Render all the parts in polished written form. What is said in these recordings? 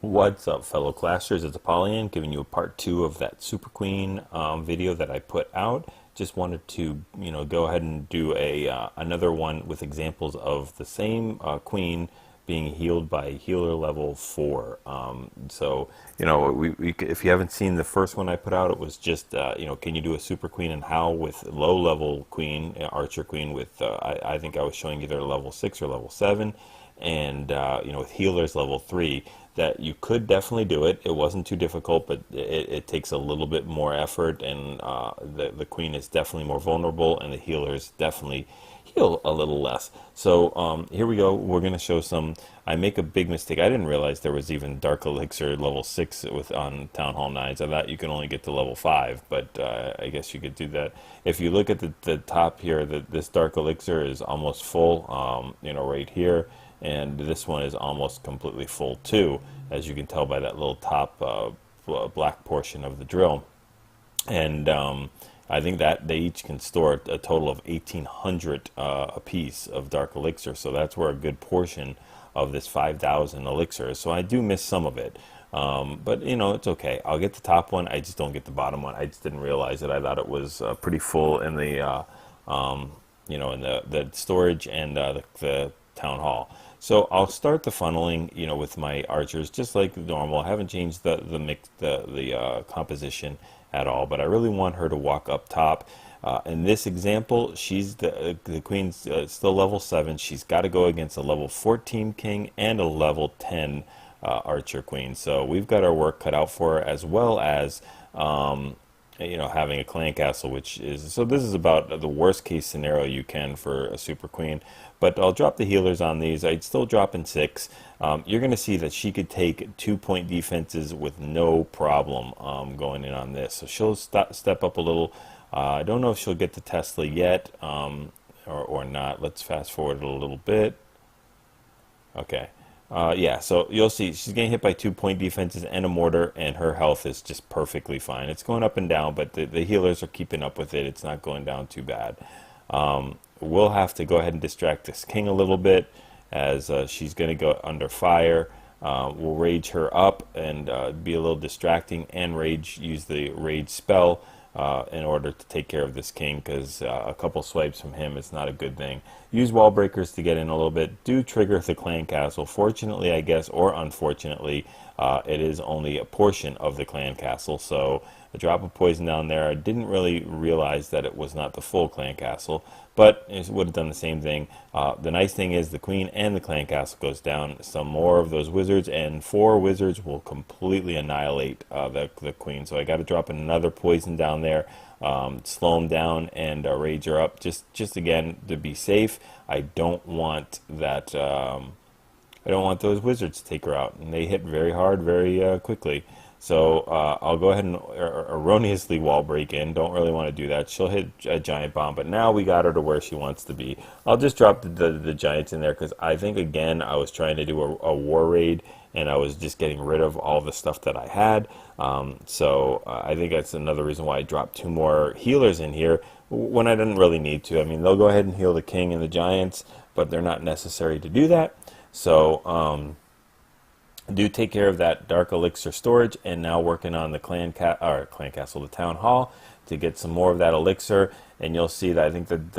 What's up, fellow classers? It's Apollyon giving you a part two of that Super Queen video that I put out. Just wanted to, go ahead and do a another one with examples of the same queen being healed by healer level 4. If you haven't seen the first one I put out, it was just, can you do a Super Queen and how with low level queen, archer queen with, I think I was showing either level 6 or level 7, and with healers level 3, that you could definitely do it. It wasn't too difficult, but it takes a little bit more effort, and the queen is definitely more vulnerable, and the healers definitely heal a little less. So here we go. We're going to show some. I make a big mistake. I didn't realize there was even Dark Elixir level 6 on Town Hall 9s. I thought you can only get to level 5, but I guess you could do that. If you look at the top here, this Dark Elixir is almost full, right here. And this one is almost completely full too, as you can tell by that little top black portion of the drill. And I think that they each can store a total of 1,800 a piece of Dark Elixir, so that's where a good portion of this 5,000 elixir is. So I do miss some of it, but it's okay. I'll get the top one. I just don't get the bottom one. I just didn't realize it. I thought it was pretty full in the in the storage and the town hall. So I'll start the funneling, with my archers just like normal. I haven't changed the composition at all, but I really want her to walk up top. In this example, she's the queen's still level 7. She's got to go against a level 14 king and a level 10 archer queen. So we've got our work cut out for her, as well as having a clan castle, which is, so this is about the worst case scenario you can for a Super Queen. But I'll drop the healers on these. I'd still drop in 6. You're going to see that she could take 2-point defenses with no problem going in on this. So she'll step up a little. I don't know if she'll get the Tesla yet or not. Let's fast forward a little bit. Okay. Yeah, so you'll see she's getting hit by 2-point defenses and a mortar, and her health is just perfectly fine. It's going up and down, but the healers are keeping up with it. It's not going down too bad. We'll have to go ahead and distract this king a little bit, as she's going to go under fire. We'll rage her up and be a little distracting, and use the rage spell in order to take care of this king, because a couple swipes from him is not a good thing. Use wall breakers to get in a little bit. Do trigger the clan castle. Fortunately, I guess, or unfortunately, it is only a portion of the clan castle, so a drop of poison down there. I didn't really realize that it was not the full clan castle, but it would have done the same thing. The nice thing is the queen and the clan castle goes down. Some more of those wizards, and 4 wizards will completely annihilate the queen. So I got to drop another poison down there, slow them down, and rage her up. Just again to be safe. I don't want that. I don't want those wizards to take her out, and they hit very hard, very quickly. So I'll go ahead and erroneously wall break in. Don't really want to do that. She'll hit a giant bomb, but now we got her to where she wants to be. I'll just drop the giants in there, because I think, again, I was trying to do a war raid, and I was just getting rid of all the stuff that I had. So I think that's another reason why I dropped 2 more healers in here when I didn't really need to. I mean, they'll go ahead and heal the king and the giants, but they're not necessary to do that. So do take care of that Dark Elixir storage, and now working on the clan castle, the town hall, to get some more of that elixir. And you'll see that I think that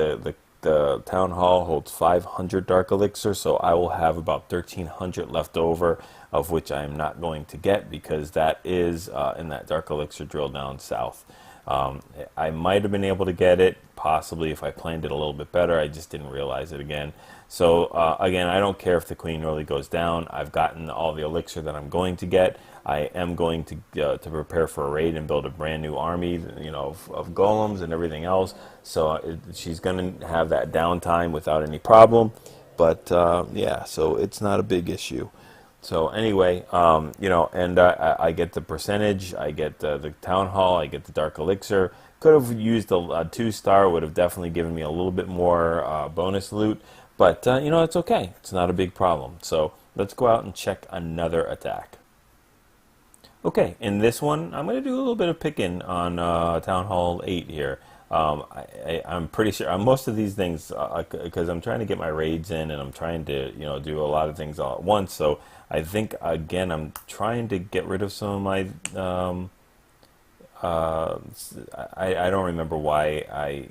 the town hall holds 500 Dark Elixir, so I will have about 1,300 left over, of which I am not going to get, because that is in that Dark Elixir drill down south. I might have been able to get it, possibly, if I planned it a little bit better. I just didn't realize it again. So again, I don't care if the queen really goes down. I've gotten all the elixir that I'm going to get. I am going to prepare for a raid and build a brand new army, of golems and everything else. So she's going to have that downtime without any problem. But yeah, so it's not a big issue. So anyway, and I get the percentage, I get the town hall, I get the Dark Elixir. Could have used a 2-star, would have definitely given me a little bit more bonus loot. But, it's okay. It's not a big problem. So let's go out and check another attack. Okay, in this one, I'm going to do a little bit of picking on Town Hall 8 here. I'm pretty sure most of these things, because I'm trying to get my raids in and I'm trying to, do a lot of things all at once. So I think again, I'm trying to get rid of some of my. Uh, I don't remember why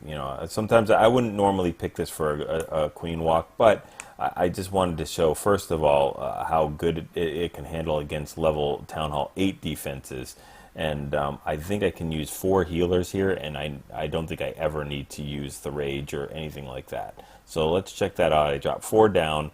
sometimes I wouldn't normally pick this for a queen walk, but I just wanted to show first of all how good it can handle against level Town Hall 8 defenses. And I think I can use 4 healers here, and I don't think I ever need to use the rage or anything like that. So let's check that out. I dropped 4 down,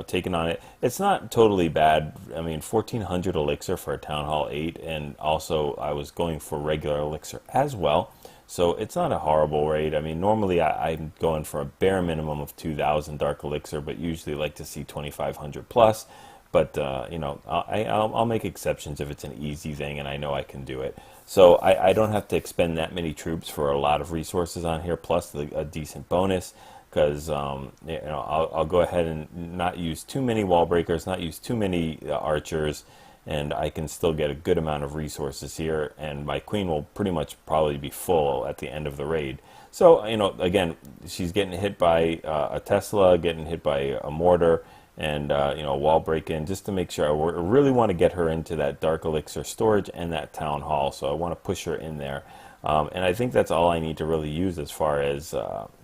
taking on it. It's not totally bad. I mean, 1400 elixir for a Town Hall 8, and also I was going for regular elixir as well. So it's not a horrible raid. I mean, normally I'm going for a bare minimum of 2000 dark elixir, but usually like to see 2500 plus. But I'll make exceptions if it's an easy thing and I know I can do it. So I don't have to expend that many troops for a lot of resources on here, plus a decent bonus. Because I'll go ahead and not use too many wall breakers, not use too many archers, and I can still get a good amount of resources here. And my queen will pretty much probably be full at the end of the raid. So again, she's getting hit by a Tesla, getting hit by a mortar, and wall break in, just to make sure. I really want to get her into that dark elixir storage and that town hall, so I want to push her in there. And I think that's all I need to really use as far as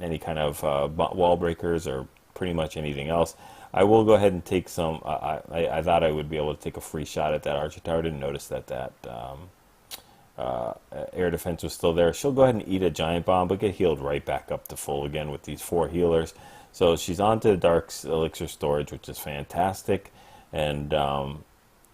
any kind of wall breakers or pretty much anything else. I will go ahead and take some. I thought I would be able to take a free shot at that archer tower. Didn't notice that air defense was still there. She'll go ahead and eat a giant bomb, but get healed right back up to full again with these 4 healers. So she's on to dark elixir storage, which is fantastic. And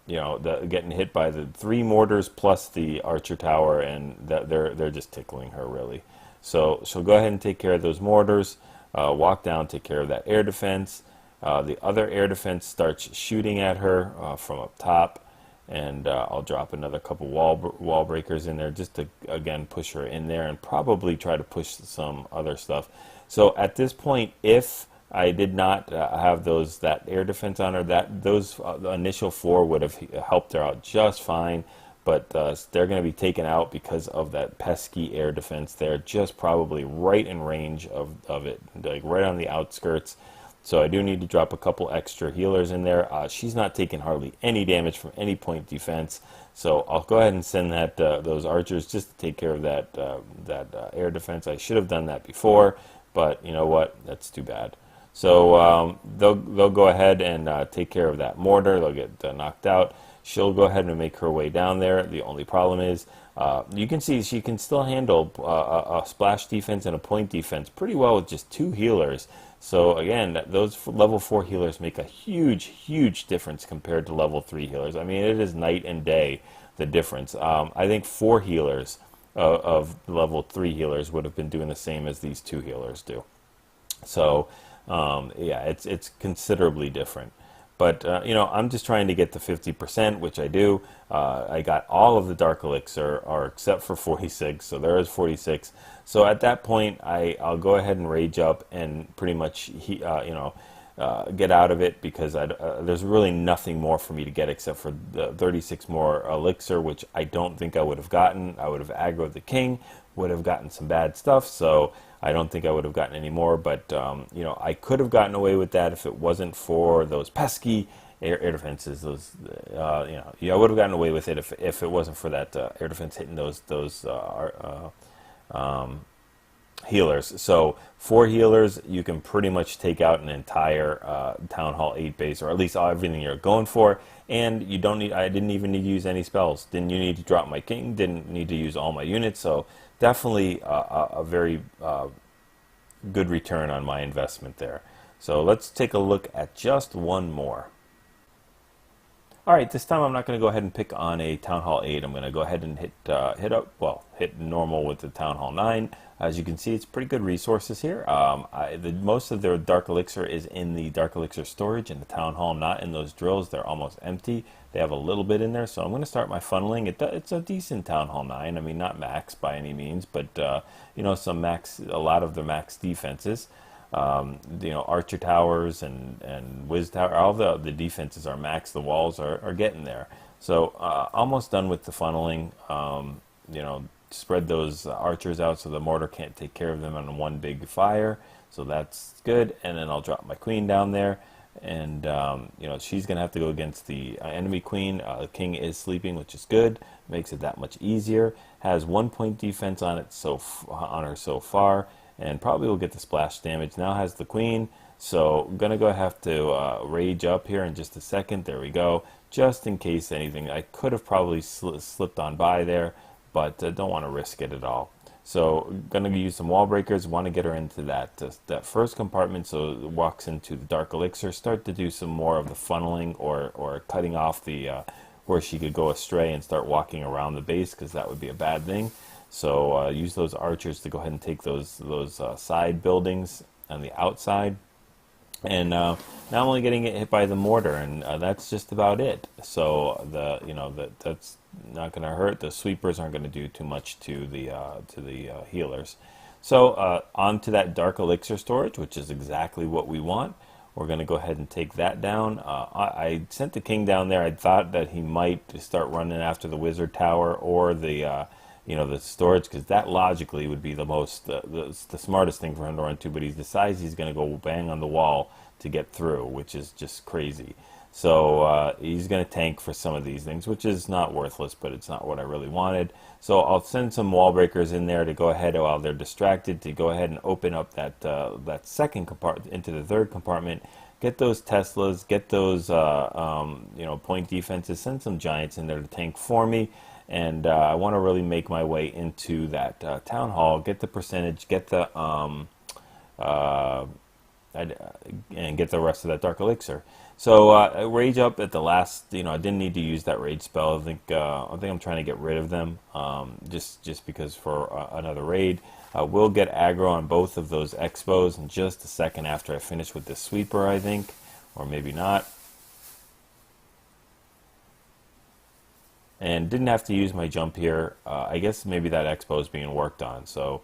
getting hit by the 3 mortars plus the archer tower, and they're just tickling her really. So she'll go ahead and take care of those mortars, walk down, take care of that air defense. The other air defense starts shooting at her from up top, and I'll drop another couple wall breakers in there just to again push her in there, and probably try to push some other stuff. So at this point, if I did not have that air defense on her, those the initial 4 would have helped her out just fine, but they're going to be taken out because of that pesky air defense there, just probably right in range of it, like right on the outskirts. So I do need to drop a couple extra healers in there. She's not taking hardly any damage from any point defense, so I'll go ahead and send those archers just to take care of that air defense. I should have done that before, but you know what? That's too bad. So they'll go ahead and take care of that mortar. They'll get knocked out. She'll go ahead and make her way down there. The only problem is you can see she can still handle a splash defense and a point defense pretty well with just 2 healers. So again, those level 4 healers make a huge difference compared to level 3 healers. I mean, it is night and day, the difference. I think 4 healers of level 3 healers would have been doing the same as these 2 healers do. So yeah, it's considerably different. But I'm just trying to get to 50%, which I do. I got all of the dark elixir, or except for 46, so there is 46. So at that point, I'll go ahead and rage up and pretty much get out of it, because there's really nothing more for me to get except for the 36 more elixir, which I don't think I would have gotten. I would have aggroed the king, would have gotten some bad stuff, so I don't think I would have gotten any more. But I could have gotten away with that if it wasn't for those pesky air defenses. Those I would have gotten away with it if it wasn't for that air defense hitting those healers. So 4 healers, you can pretty much take out an entire Town Hall 8 base, or at least everything you're going for. And you don't need. I didn't even need to use any spells. Didn't need to drop my king. Didn't need to use all my units. So definitely a very good return on my investment there. So let's take a look at just one more. All right, this time I'm not going to go ahead and pick on a Town Hall 8. I'm going to go ahead and hit normal with the Town Hall 9. As you can see, it's pretty good resources here. Most of their Dark Elixir is in the Dark Elixir storage in the Town Hall, not in those drills. They're almost empty. They have a little bit in there, so I'm going to start my funneling. It's a decent Town Hall 9. I mean, not max by any means, but some max, a lot of the max defenses. Archer towers and Wiz tower, all the defenses are max. The walls are getting there. So almost done with the funneling. spread those archers out so the mortar can't take care of them on one big fire. So that's good. And then I'll drop my queen down there. And, you know, she's going to have to go against the enemy queen. The king is sleeping, which is good. Makes it that much easier. Has 1 point defense on it on her so far. And probably will get the splash damage. Now has the queen. So I'm going to have to rage up here in just a second. There we go. Just in case anything. I could have probably slipped on by there, but don't want to risk it at all. So going to use some wall breakers. Want to get her into that first compartment so it walks into the dark elixir. Start to do some more of the funneling or cutting off the where she could go astray and start walking around the base, because that would be a bad thing. So use those archers to go ahead and take those side buildings on the outside. And now I'm only getting hit by the mortar, and that's just about it. So that's not going to hurt. The sweepers aren't going to do too much to the healers. So on to that dark elixir storage, which is exactly what we want. We're going to go ahead and take that down. I sent the king down there. I thought that he might start running after the wizard tower or the the storage, because that logically would be the most the smartest thing for him to run to, but he decides he's going to go bang on the wall to get through, which is just crazy. So he's going to tank for some of these things, which is not worthless, but it's not what I really wanted. So I'll send some wall breakers in there to go ahead, while they're distracted, to go ahead and open up that second compartment into the third compartment. Get those Teslas, get those point defenses, send some giants in there to tank for me. And I want to really make my way into that town hall, get the percentage, get the and get the rest of that dark elixir. So rage up at the last. I didn't need to use that rage spell. I think I'm trying to get rid of them, just because for another raid. We'll get aggro on both of those expos in just a second after I finish with this sweeper, I think, or maybe not. And didn't have to use my jump here. I guess maybe that expo is being worked on. So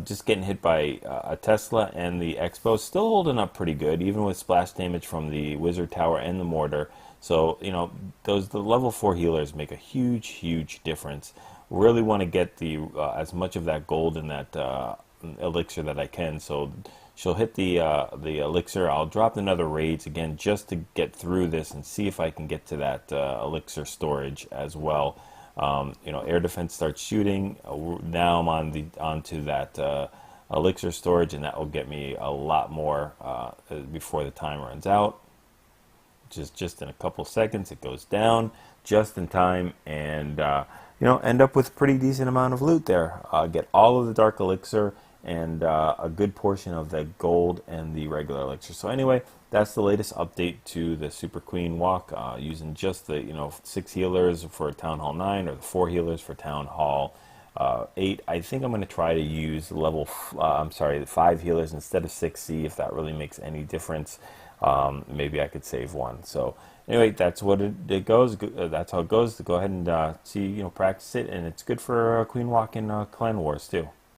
just getting hit by a Tesla, and the expo still holding up pretty good, even with splash damage from the wizard tower and the mortar. So the level 4 healers make a huge difference. Really want to get the as much of that gold in that elixir that I can. So she'll hit the elixir. I'll drop another raids again just to get through this and see if I can get to that elixir storage as well. Air defense starts shooting. Now I'm onto that elixir storage, and that will get me a lot more before the time runs out. Just in a couple seconds, it goes down just in time, and end up with a pretty decent amount of loot there. Get all of the dark elixir and a good portion of the gold and the regular elixir. So anyway, that's the latest update to the SuperQueen walk, using just the 6 healers for Town Hall 9 or the 4 healers for Town Hall 8. I think I'm going to try to use the 5 healers instead of 6, see if that really makes any difference. Maybe I could save one. So anyway, that's what it goes. That's how it goes. To go ahead and see, practice it, and it's good for Queen Walk in Clan Wars too.